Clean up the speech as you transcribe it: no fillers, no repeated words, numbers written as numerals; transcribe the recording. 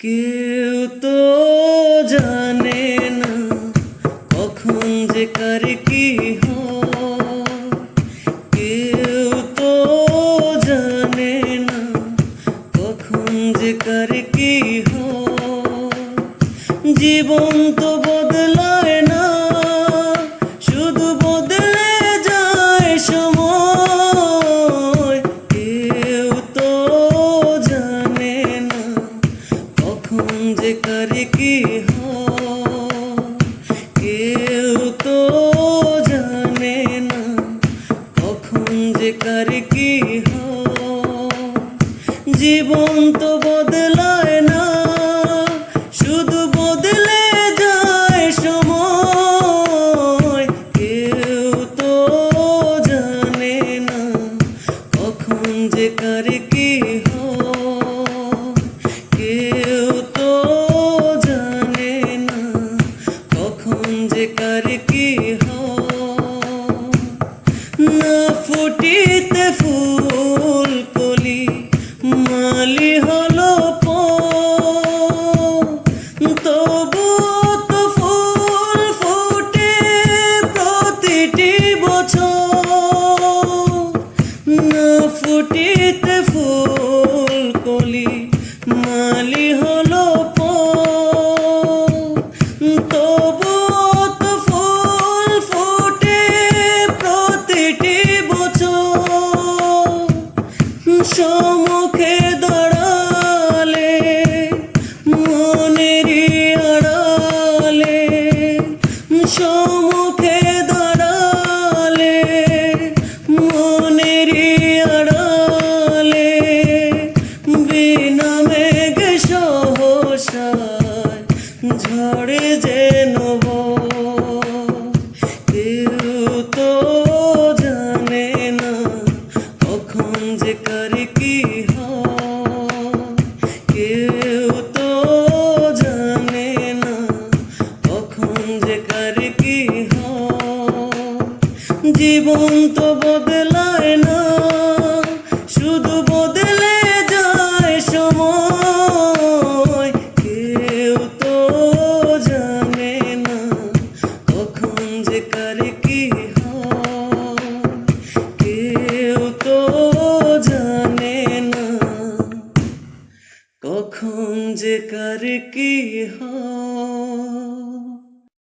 কেউ তো জানে না কখন যে কার কি হয়। কেউ তো জানে না কখন যে কার কি হয়। জীবন তো বদলায় না, শুধু বদলে যায় সময়। কেউ তো জানে না কখন যে কার কি হয়। কেউ তো জানে না কখন যে কার কি হয়। জীবন তো বদলায় না, শুধু বদলে যায় সময়। কেউ তো জানে না কখন যে কার কি হয়। কেউ তো জানে না কখন যে কার কি হয়। না ফুটিতে ফুল কলি মালি হলো তবু তো ফুল ফুটে প্রতিটি বছর। না ফুটিতে ফুল কলি মালি হলো তবু তো ফুল ফুটে প্রতিটি বছর। সম্মুখে দাঁড়ালে মনেরই আড়ালে, সম্মুখে দাঁড়ালে মনেরই আড়ালে, বিনা মেঘ সহসায় ঝড়ে যেন বয়। কেউ তো জানে না কখন যে কার কি হয়। কেউ তো জানে না কখন যে কার কি হয়। জীবন তো বদলায় না, শুধু বদলে যায় সময়। কেউ তো জানে না কখন যে কার কি হয়। কেউ তো জানে না কখন যে কার কি হয়।